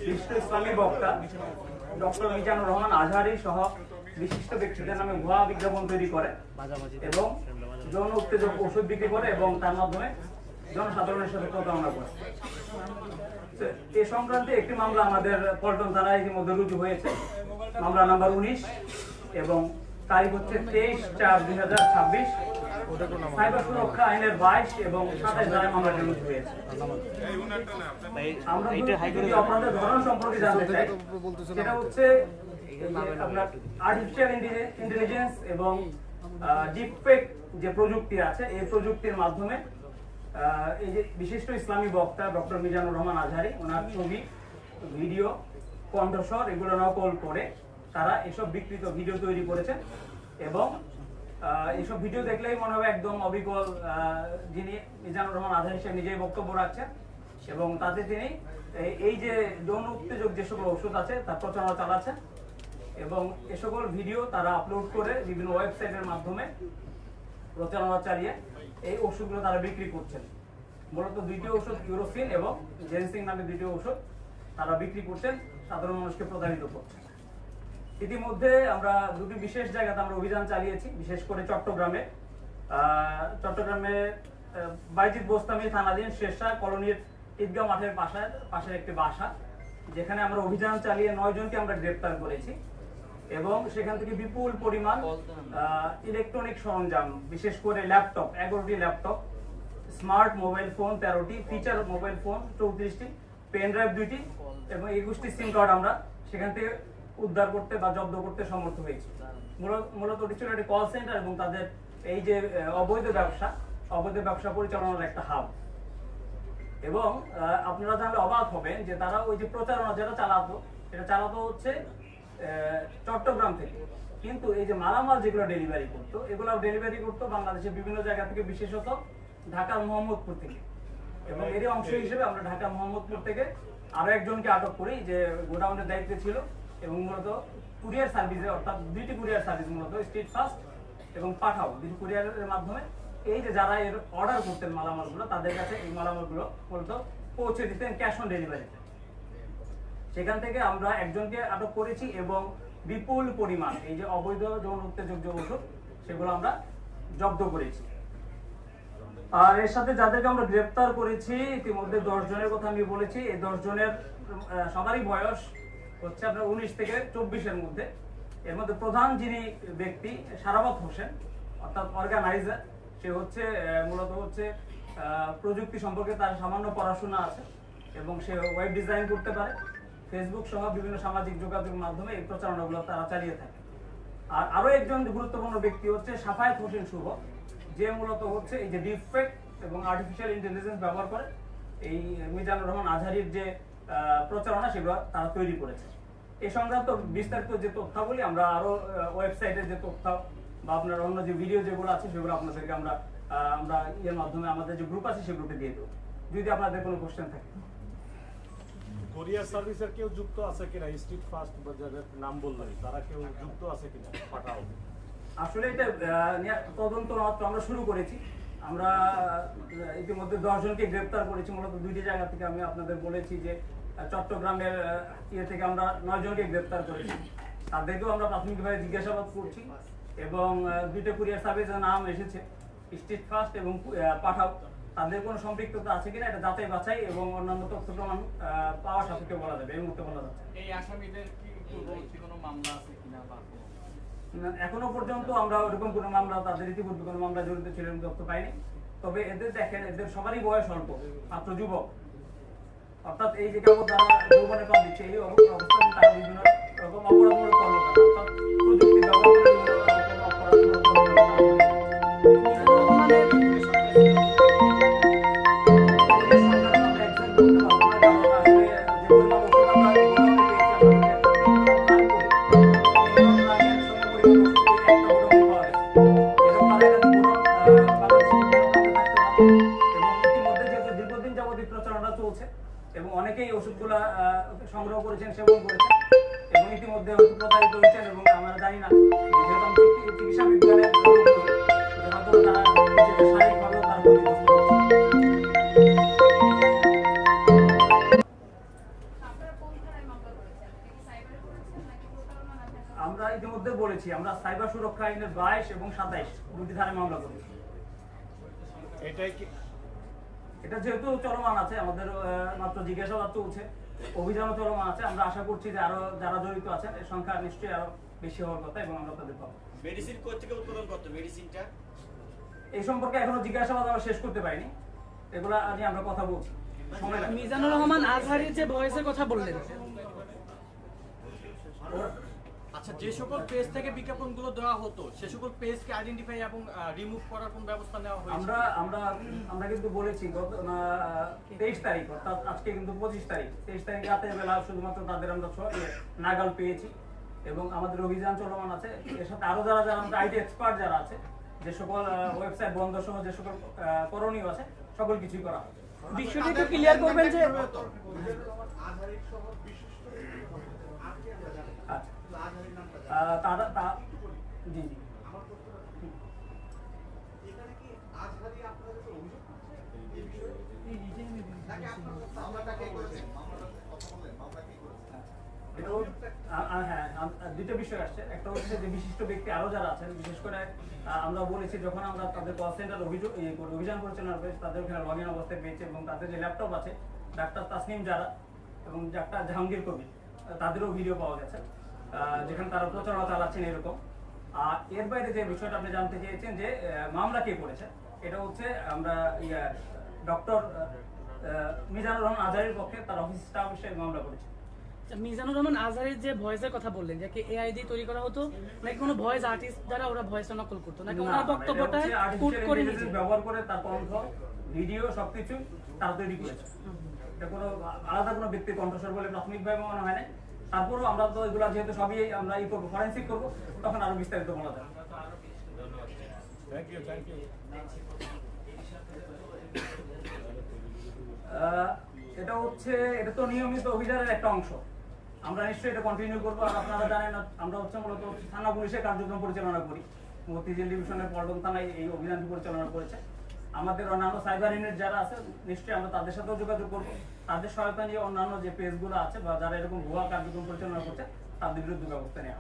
বিশিষ্ট ইসলামী বক্তা ডক্টর মিজানুর রহমান আজহারি সহ বিশিষ্ট ব্যক্তিদের নামে ভুয়া বিজ্ঞাপন তৈরি করে এবং যৌন উত্তেজক ওষুধ বিক্রি করে এবং তার মাধ্যমে জনসাধারণের সাথে প্রতারণা করে। এ সংক্রান্তে একটি মামলা আমাদের পল্টন থানায় ইতিমধ্যে রুজু হয়েছে, মামলা নাম্বার 19 এবং তারিখ হচ্ছে 23/4/2026। সাইবার সুরক্ষা আইনের 22 এবং 27 ধারায় মামলাটি রুজু হয়েছে। আমরা অপরাধের ধরন সম্পর্কে জানতে চাই, সেটা হচ্ছে আপনার আর্টিফিশিয়াল ইন্টেলিজেন্স এবং ডিপফেক যে প্রযুক্তি আছে, এই প্রযুক্তির মাধ্যমে এই যে বিশিষ্ট ইসলামী বক্তা ডক্টর মিজানুর রহমান আজহারি ওনার ছবি, ভিডিও, কণ্ঠস্বর এগুলো নকল করে তারা এসব বিকৃত ভিডিও তৈরি করেছেন এবং এইসব ভিডিও দেখলেই মনে হবে একদম অবিকল যিনি মিজানুর রহমান আজহারি সাহেব নিজেই বক্তব্য রাখছেন এবং তাতে তিনি এই যে যৌন উত্তেজক যে সকল ওষুধ আছে তার প্রচারণা চালাচ্ছেন এবং এ সকল ভিডিও তারা আপলোড করে বিভিন্ন ওয়েবসাইটের মাধ্যমে প্রচারণা চালিয়ে এই ওষুধগুলো তারা বিক্রি করছেন। মূলত দুইটি ওষুধ ইউরোসিন এবং জেনসিং নামে দুইটি ওষুধ তারা বিক্রি করছেন, সাধারণ মানুষকে প্রতারিত করছেন। ইতিমধ্যে আমরা দুটি বিশেষ জায়গাতে আমরা অভিযান চালিয়েছি, বিশেষ করে চট্টগ্রামে বাইজিদ বোস্তামি থানাধীন শেরশাহ কলোনির ঈদগাহ মাঠের পাশের একটি বাসা, যেখানে আমরা অভিযান চালিয়ে 9 জনকে আমরা গ্রেপ্তার করেছি এবং সেখান থেকে বিপুল পরিমাণ ইলেকট্রনিক সরঞ্জাম, বিশেষ করে ল্যাপটপ 11টি ল্যাপটপ, স্মার্ট মোবাইল ফোন 13টি, ফিচার মোবাইল ফোন 34টি, পেন ড্রাইভ 2টি এবং 21টি সিম কার্ড আমরা সেখান থেকে উদ্ধার করতে বা জব্দ করতে সমর্থ হয়েছি। মূলত এটি ছিল একটি কল সেন্টার এবং তাদের এই যে অবৈধ ব্যবসা পরিচালনার একটা হাব। এবং আপনারা জানলে অবাক হবেন যে তারা ওই যে প্রচারণা যেটা চালাতো হচ্ছে চট্টগ্রাম থেকে, কিন্তু এই যে মালামাল যেগুলো ডেলিভারি করতো বাংলাদেশের বিভিন্ন জায়গা থেকে, বিশেষত ঢাকার মোহাম্মদপুর থেকে। এবং এরই অংশ হিসেবে আমরা ঢাকা মোহাম্মদপুর থেকে আরো একজনকে আটক করি যে গোডাউনের দায়িত্বে ছিল এবং মূলত কুরিয়ার সার্ভিসে, অর্থাৎ 2টি কুরিয়ার সার্ভিস মূলত স্ট্রিট ফাস্ট এবং পাঠাও 2টি কুরিয়ারের মাধ্যমে এই যে যারা এর অর্ডার করতেন মালামালগুলো তাদের কাছে এই মালামালগুলো মূলত পৌঁছে দিতেন ক্যাশ অন ডেলিভারিতে। সেখান থেকে আমরা একজনকে আটক করেছি এবং বিপুল পরিমাণ এই যে অবৈধ যৌন উত্তেজক যে ওষুধ সেগুলো আমরা জব্দ করেছি। আর এর সাথে যাদেরকে আমরা গ্রেপ্তার করেছি ইতিমধ্যে 10 জনের কথা আমি বলেছি। এই 10 জনের সবারই বয়স হচ্ছে আপনার 19 থেকে 24-এর মধ্যে। এর মধ্যে প্রধান যিনি ব্যক্তি সারাবত হোসেন, অর্থাৎ অর্গানাইজার, সে হচ্ছে মূলত হচ্ছে প্রযুক্তি সম্পর্কে তার সামান্য পড়াশোনা আছে এবং সে ওয়েব ডিজাইন করতে পারে। ফেসবুক সহ বিভিন্ন সামাজিক যোগাযোগ মাধ্যমে এই প্রচারণাগুলো তারা চালিয়ে থাকে। আর আরো একজন গুরুত্বপূর্ণ ব্যক্তি হচ্ছে সাফায়েত হোসেন শুভ, যে মূলত হচ্ছে এই যে ডিপফেক এবং আর্টিফিশিয়াল ইন্টেলিজেন্স ব্যবহার করে এই মিজানুর রহমান আজহারির যে প্রচারণা সেগুলো তারা তৈরি করেছে। এই সংক্রান্ত বিস্তারিত যে তথ্যাবলী আমরা আরো ওয়েবসাইটের যে তথ্য বা আপনার অন্য যে ভিডিও যেগুলো আছে সেগুলো আপনাদেরকে আমরা এর মাধ্যমে আমাদের যে গ্রুপ আছে সেই গ্রুপে দিয়ে দেবো, যদি আপনাদের কোনো কোশ্চেন থাকে। কোরিয়ার সার্ভিসের কেউ যুক্ত আছে কিনা? স্ট্রিট ফাস্ট বা যাদের নাম বললেন তারা কেউ যুক্ত আছে কিনা? পাঠাও আসলে এটা তদন্ত মাত্র আমরা শুরু করেছি। আমরা ইতিমধ্যে 10 জনকে গ্রেপ্তার করেছি মূলত 2টি জায়গা থেকে। আমি আপনাদের বলেছি যে চট্টগ্রামের থেকে আমরা 9 জনকে গ্রেপ্তার করেছি। তাদেরকেও আমরা প্রাথমিকভাবে জিজ্ঞাসাবাদ করছি এবং 2টা কুরিয়ার সার্ভিসের নাম এসেছে, স্ট্রিট ফাস্ট এবং পাঠাও। তাদের কোনো সম্পৃক্ততা আছে কিনা এটা যাচাই বাছাই এবং অন্যান্য তথ্য প্রমাণ পাওয়ার সাপেক্ষে বলা যাবে, এই মুহূর্তে বলা যাচ্ছে। এই আসামিদের কি পূর্ববর্তী কোনো মামলা আছে কিনা বা এখনো পর্যন্ত আমরা ওরকম কোনো মামলা, তাদের ইতিপূর্বে কোনো মামলা জড়িত ছিলেন তথ্য পাইনি। তবে এদের দেখেন, এদের সবারই বয়স অল্প, মাত্র যুবক, অর্থাৎ এই যে কেবল তারা যৌবনে পা দিচ্ছে এই অবস্থায় তারা বিভিন্ন রকম অপরাধমূলক কর্মকাণ্ড, অর্থাৎ প্রযুক্তি ব্যবহার করে অপরাধমূলক এবং অনেকেই ওষুধগুলা সংগ্রহ করেছেন, সেবন করেছেন এবং ইতিমধ্যে প্রতারিত হয়েছেন এবং আমরা জানি না যেহেতু আমি চিকিৎসা বিজ্ঞানের তারা শারীরিকভাবেও তারা ক্ষতিগ্রস্ত হচ্ছে। আমরা ইতিমধ্যে বলেছি আমরা সাইবার সুরক্ষা আইনের 22 এবং 27 দুটি ধারায় মামলা করেছি। এটাই কি এটা যেহেতু চলমান আছে, আমাদের মাত্র জিজ্ঞাসাবাদ চলছে, অভিযানও চলমান আছে, আমরা আশা করছি যে আরো যারা জড়িত আছেন এর সংখ্যা নিশ্চয়ই আরো বেশি হওয়ার কথা এবং আমরা তাদের পাবো। মেডিসিন কোথা থেকে উৎপাদন করতে মেডিসিনটা? এই সম্পর্কে এখনো জিজ্ঞাসাবাদ আমরা শেষ করতে পারিনি, এগুলা নিয়ে আমরা কথা বলছি, সময় লাগবে। মিজানুর রহমান আজহারির যে ভয়েসের কথা বললেন, আচ্ছা, যে সকল পেজ থেকে বিজ্ঞাপনগুলো দেওয়া হতো সে সকল পেজকে আইডেন্টিফাই এবং রিমুভ করার কোন ব্যবস্থা নেওয়া হয়েছে? আমরা কিন্তু বলেছি গত 23 তারিখ, অর্থাৎ আজকে কিন্তু 25 তারিখ, 23 তারিখ রাতের বেলা শুধুমাত্র তাদের আমরা নাগাল পেয়েছি এবং আমাদের অভিযান চলমান আছে। এর সাথে আরো যারা আমাদের আইটি এক্সপার্ট যারা আছে, যে সকল ওয়েবসাইট বন্ধ সহ যে সকল করণীয় আছে সকল কিছুই করা হবে। বিষয়টা একটু ক্লিয়ার করবেন যে আচ্ছা, জি জি হ্যাঁ, দুটো বিষয় আসছে। একটা হচ্ছে যে বিশিষ্ট ব্যক্তি আরো যারা আছেন, বিশেষ করে আমরা বলেছি যখন আমরা তাদের কল সেন্টার অভিযান পরিচালনা করে তাদের ওখানে লগ ইন অবস্থায় পেয়েছি এবং তাদের যে ল্যাপটপ আছে, ডাক্তার তাসনিম যারা এবং ডাক্তার জাহাঙ্গীর কবির, তাদেরও ভিডিও পাওয়া গেছে যেখানে তারা প্রচারণা চালাচ্ছেন এরকম। আর এর বাইরে যে বিষয়টা আপনি জানতে চেয়েছেন যে মামলা কে করেছে, এটা হচ্ছে আমরা ডক্টর মিজানুর রহমান আজহারির পক্ষে তার অফিস স্টাফ হিসেবে মামলা করেছে। মিজানুর রহমান আজহারির যে ভয়েসের কথা বললেন, যাকে এআই দিয়ে তৈরি করা হতো, নাকি কোনো ভয়েস আর্টিস্ট দ্বারা ওরা ভয়েস নকল করতো, নাকি ওনার বক্তব্যটা পুট করে নিয়েছে ব্যবহার করে তার কণ্ঠ, ভিডিও সবকিছু তার তৈরি করেছে। এটা কোনো আলাদা কোনো ব্যক্তির কণ্ঠস্বর বলে প্রাথমিকভাবে মনে হয় না। তারপরেও আমরা তো এগুলো যেহেতু সবই আমরা করবো, ফরেন্সিক করবো, তখন আরো বিস্তারিত বলা যাবে। থ্যাংক ইউ এটা তো নিয়মিত অভিযানের একটা অংশ, আমরা নিশ্চয়ই এটা কন্টিনিউ করবো। আর আপনারা জানেন আমরা হচ্ছে মূলত থানা পুলিশের কার্যক্রম পরিচালনা করি, মতিঝিল ডিভিশনের পল্টন থানায় এই অভিযানটি পরিচালনা করেছে। আমাদের অন্যান্য সাইবার ইউনিট যারা আছে নিশ্চয়ই আমরা তাদের সাথেও যোগাযোগ করবো, তাদের সহায়তা নিয়ে অন্যান্য যে পেজগুলো আছে বা যারা এরকম ভুয়া কার্যক্রম পরিচালনা করছে তাদের বিরুদ্ধে ব্যবস্থা নেওয়া।